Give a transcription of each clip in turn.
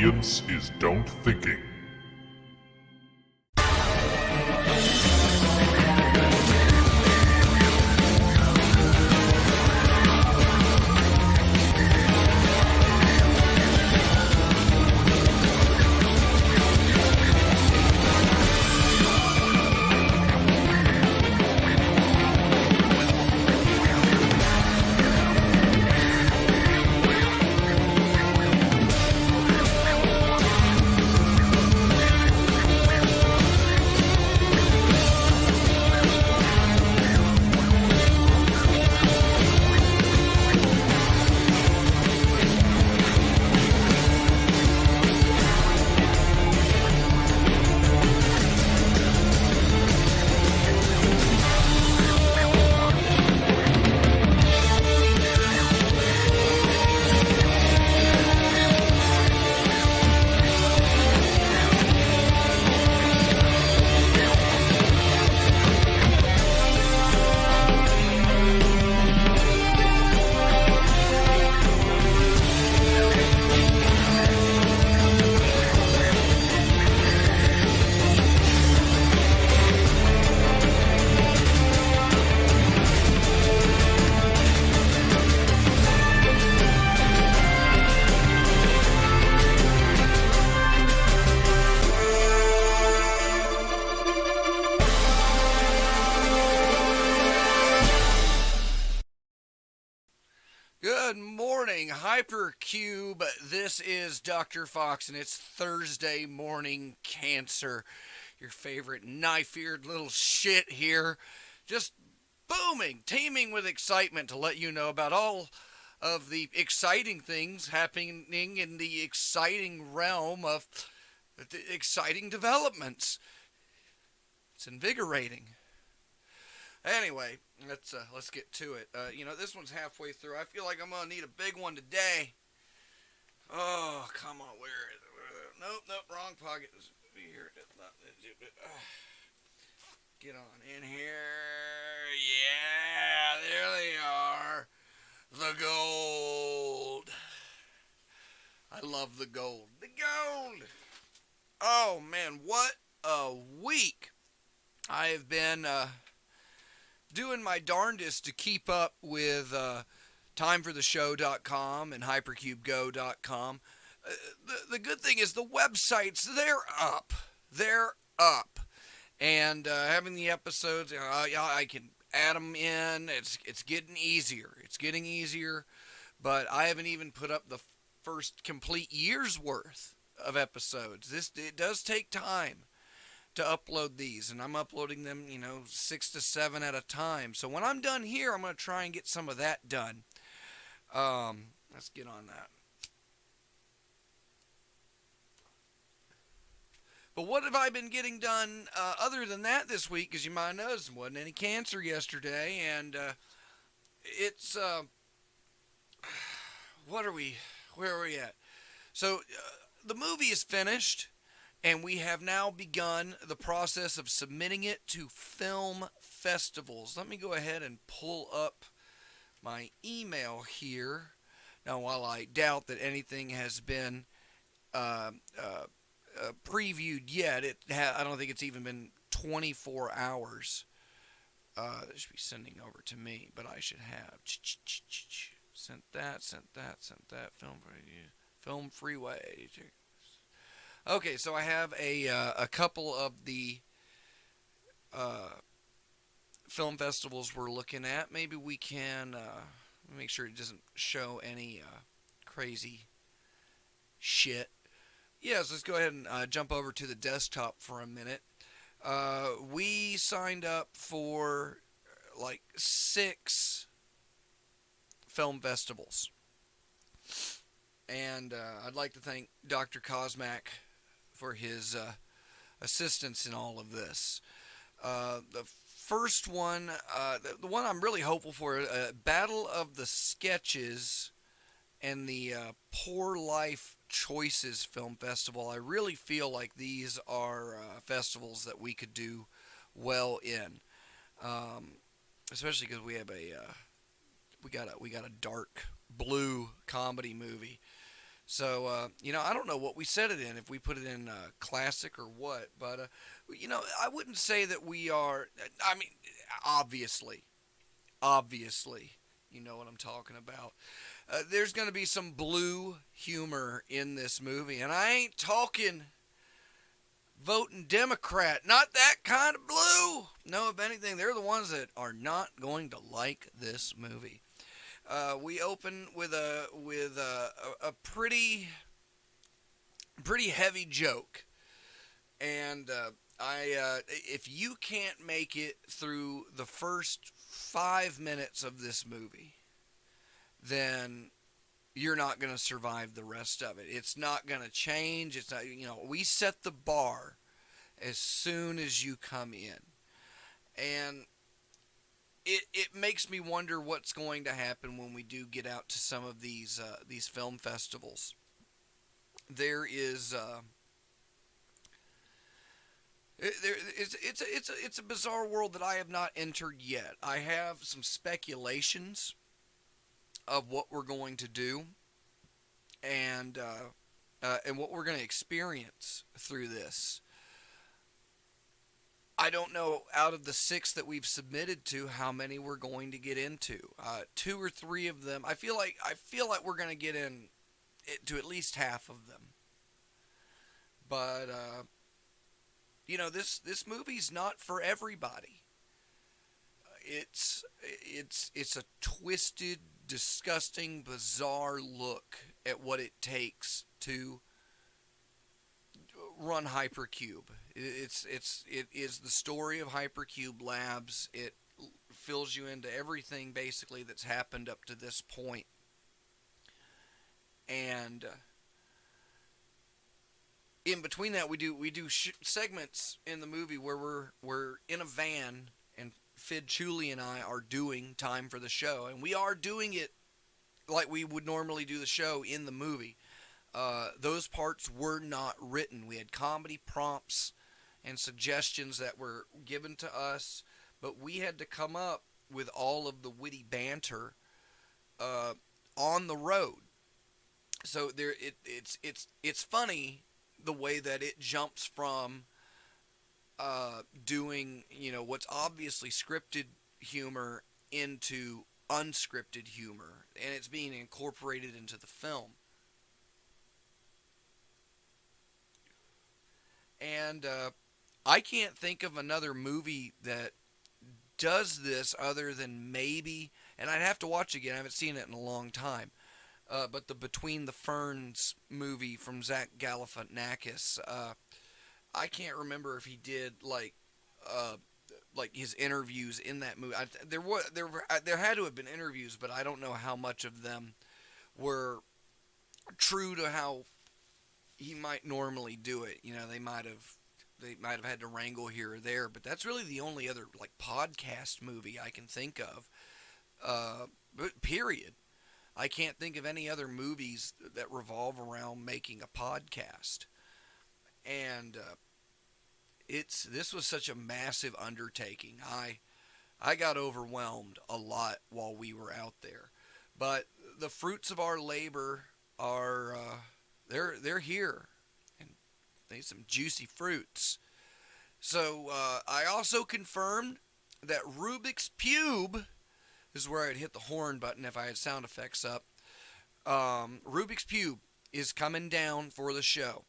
audience is Don't Thinking. Good morning, Hypercube. This is Doktor Faux, and it's Thursday morning cancer. Your favorite knife-eared little shit here. Just booming, teeming with excitement to let you know about all of the exciting things happening in the exciting realm of the exciting developments. It's invigorating. Anyway, let's get to it. This one's halfway through. I feel like I'm gonna need a big one today. Oh, come on, where is it? Nope, wrong pocket. Here. Get on in here. Yeah, there they are. The gold. I love the gold. The gold. Oh man, what a week! I have been doing my darndest to keep up with timefortheshow.com and hypercubego.com. The good thing is the websites, they're up. They're up. And having the episodes, I can add them in. It's getting easier. It's getting easier. But I haven't even put up the first complete year's worth of episodes. It does take time to upload these, and I'm uploading them, 6 to 7 at a time. So when I'm done here, I'm going to try and get some of that done. Let's get on that. But what have I been getting done other than that this week? As you might know, there wasn't any cancer yesterday, and it's where are we at? So the movie is finished. And we have now begun the process of submitting it to film festivals. Let me go ahead and pull up my email here. Now, while I doubt that anything has been previewed yet, I don't think it's even been 24 hours. That should be sending over to me, but I should have sent that. Film Freeway. Okay, so I have a couple of the film festivals we're looking at. Maybe we can make sure it doesn't show any crazy shit. Yes, let's go ahead and jump over to the desktop for a minute. We signed up for like 6 film festivals. And I'd like to thank Dr. Cosmac for his assistance in all of this. The first one, the one I'm really hopeful for, Battle of the Sketches and the Poor Life Choices Film Festival. I really feel like these are festivals that we could do well in, especially because we have we got a dark blue comedy movie. So, I don't know what we set it in, if we put it in classic or what, but, I wouldn't say that we are, I mean, obviously, obviously, you know what I'm talking about. There's going to be some blue humor in this movie, and I ain't talking voting Democrat, not that kind of blue. No, if anything, they're the ones that are not going to like this movie. We open with a pretty heavy joke, and if you can't make it through the first 5 minutes of this movie, then you're not going to survive the rest of it. It's not going to change. It's not, we set the bar as soon as you come in, and it makes me wonder what's going to happen when we do get out to some of these film festivals. There is it's a bizarre world that I have not entered yet. I have some speculations of what we're going to do, and what we're going to experience through this. I don't know, out of the 6 that we've submitted to, how many we're going to get into. 2 or 3 of them, I feel like we're going to get in to at least half of them. But this movie's not for everybody. It's a twisted, disgusting, bizarre look at what it takes to run Hypercube. It is the story of Hypercube Labs. It fills you into everything basically that's happened up to this point. And in between that, we do segments in the movie where we're in a van, and Fid Chuli and I are doing Time for the Show, and we are doing it like we would normally do the show in the movie. Those parts were not written. We had comedy prompts and suggestions that were given to us, but we had to come up with all of the witty banter on the road. So it's funny the way that it jumps from doing what's obviously scripted humor into unscripted humor, and it's being incorporated into the film. And I can't think of another movie that does this other than maybe, and I'd have to watch it again, I haven't seen it in a long time, but the Between the Ferns movie from Zach Galifianakis. I can't remember if he did like his interviews in that movie. There had to have been interviews, but I don't know how much of them were true to how he might normally do it. They might have had to wrangle here or there, but that's really the only other like podcast movie I can think of. Period. I can't think of any other movies that revolve around making a podcast. And this was such a massive undertaking. I got overwhelmed a lot while we were out there, but the fruits of our labor are they're here, and they some juicy fruits. So I also confirmed that Rubik's Pube, this is where I'd hit the horn button if I had sound effects up. Rubik's Pube is coming down for the show,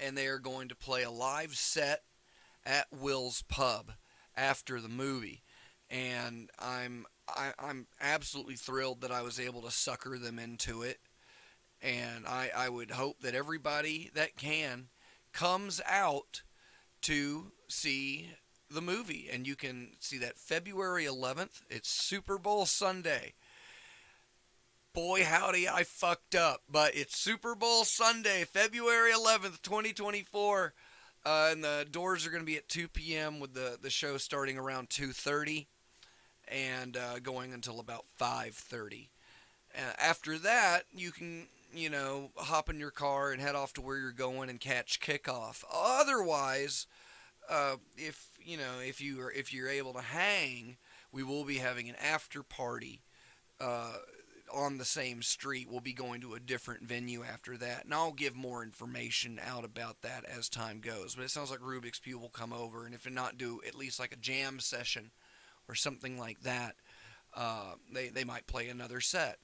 and they are going to play a live set at Will's Pub after the movie, and I'm absolutely thrilled that I was able to sucker them into it, and I would hope that everybody that can comes out to see the movie, and you can see that February 11th. It's Super Bowl Sunday. Boy, howdy, I fucked up, but it's Super Bowl Sunday, February 11th, 2024. And the doors are going to be at 2 p.m. with the show starting around 2:30 and going until about 5:30. After that, you can, hop in your car and head off to where you're going and catch kickoff. Otherwise, if you're able to hang, we will be having an after party on the same street. We'll be going to a different venue after that, and I'll give more information out about that as time goes. But it sounds like Rubik's Cube will come over, and if not, do at least like a jam session or something like that. They might play another set,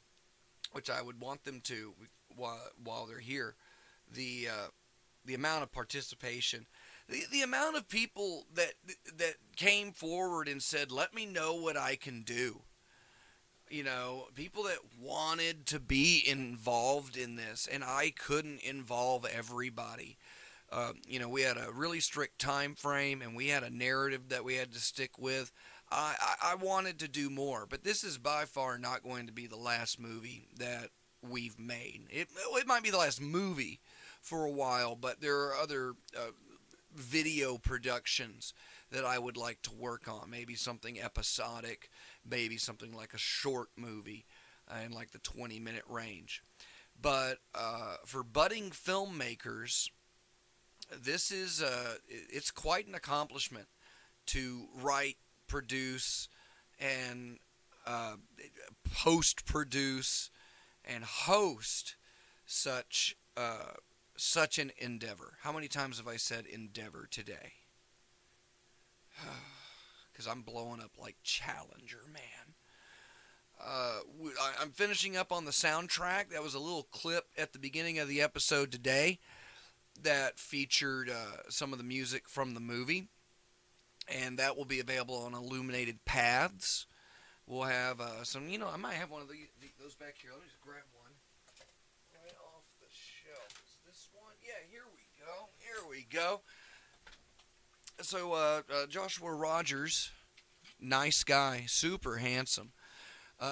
which I would want them to while they're here. The the amount of participation, the amount of people that came forward and said, "Let me know what I can do." People that wanted to be involved in this, and I couldn't involve everybody. We had a really strict time frame, and we had a narrative that we had to stick with. I wanted to do more, but this is by far not going to be the last movie that we've made. It might be the last movie for a while, but there are other video productions that I would like to work on. Maybe something episodic, maybe something like a short movie in like the 20-minute range. But for budding filmmakers, this is it's quite an accomplishment to write, produce, and post-produce and host such an endeavor. How many times have I said endeavor today? Because I'm blowing up like Challenger, man. I'm finishing up on the soundtrack. That was a little clip at the beginning of the episode today that featured some of the music from the movie. And that will be available on Illuminated Paths. We'll have some, I might have one of those back here. Let me just grab one right off the shelf. Is this one? Yeah, here we go. Here we go. So Joshua Rogers, nice guy, super handsome,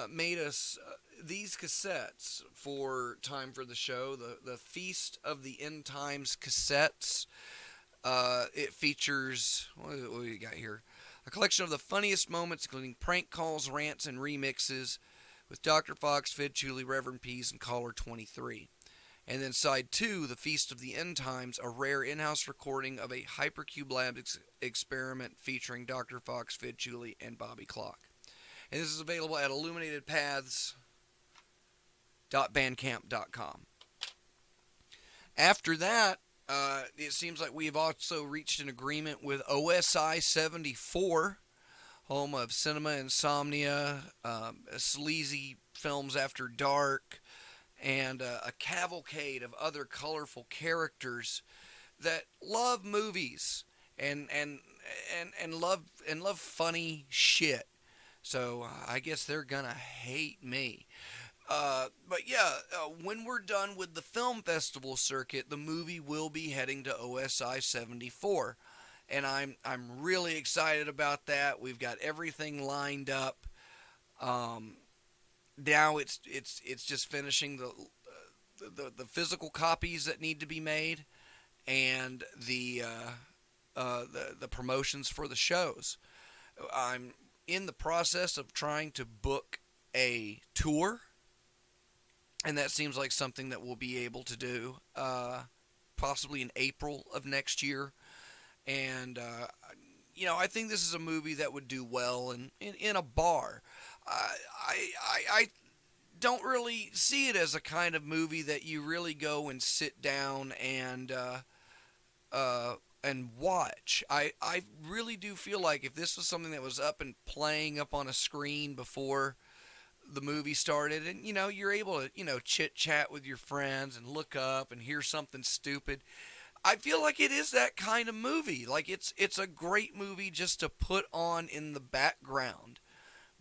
made us these cassettes for Time for the Show, the Feast of the End Times cassettes. It features, what do we got here? A collection of the funniest moments, including prank calls, rants, and remixes with Dr. Fox, Fid Chuli, Reverend Pease, and Caller 23. And then side 2, The Feast of the End Times, a rare in-house recording of a Hypercube Labs experiment featuring Dr. Fox, Fid Chuli, and Bobby Clock. And this is available at illuminatedpaths.bandcamp.com. After that, it seems like we've also reached an agreement with OSI 74, home of Cinema Insomnia, sleazy films after dark, and a cavalcade of other colorful characters that love movies and love funny shit. So I guess they're gonna hate me. But yeah, when we're done with the film festival circuit, the movie will be heading to OSI 74, and I'm really excited about that. We've got everything lined up. Now it's just finishing the physical copies that need to be made, and the promotions for the shows. I'm in the process of trying to book a tour, and that seems like something that we'll be able to do possibly in April of next year. And I think this is a movie that would do well in a bar. I don't really see it as a kind of movie that you really go and sit down and watch. I really do feel like if this was something that was up and playing up on a screen before the movie started, and you're able to chit chat with your friends and look up and hear something stupid, I feel like it is that kind of movie. Like it's a great movie just to put on in the background,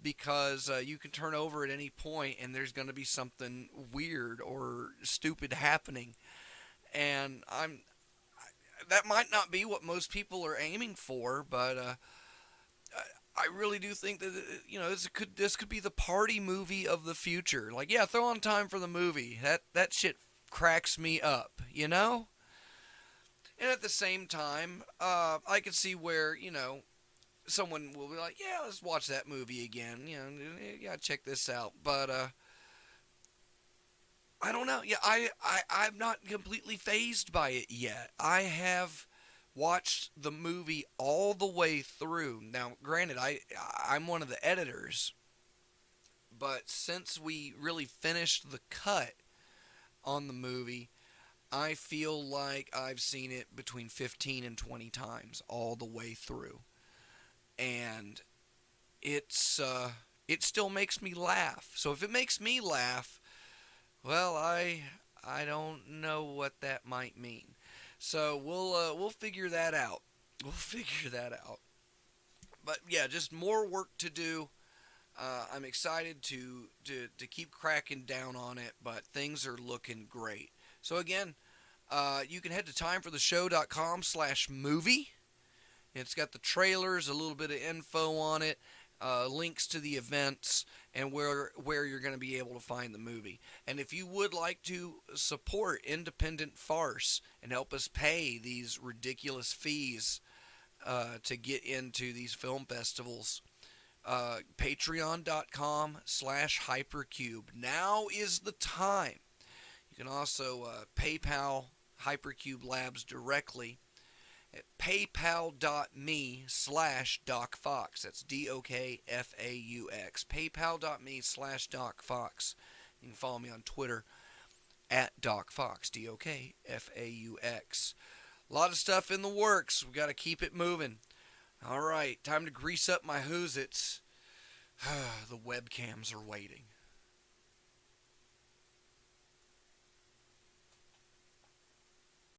because you can turn over at any point and there's going to be something weird or stupid happening. And that might not be what most people are aiming for, but I really do think that this could be the party movie of the future. Like, yeah, throw on Time for the Movie. That shit cracks me up, And at the same time, I can see where someone will be like, yeah, let's watch that movie again. Yeah, check this out. But I don't know. Yeah, I'm not completely fazed by it yet. I have watched the movie all the way through. Now, granted, I'm one of the editors, but since we really finished the cut on the movie, I feel like I've seen it between 15 and 20 times all the way through. And it still makes me laugh. So if it makes me laugh, well, I don't know what that might mean. So we'll figure that out. We'll figure that out. But yeah, just more work to do. I'm excited to keep cracking down on it, but things are looking great. So again, you can head to timefortheshow.com/movie. It's got the trailers, a little bit of info on it, links to the events, and where you're going to be able to find the movie. And if you would like to support independent farce and help us pay these ridiculous fees to get into these film festivals, patreon.com/hypercube. Now is the time. You can also PayPal Hypercube Labs directly at paypal.me/DocFox. That's DOKFAUX. Paypal.me/DocFox. You can follow me on Twitter at DocFox. DOKFAUX. A lot of stuff in the works. We got to keep it moving. All right, time to grease up my Who's-Its. The webcams are waiting.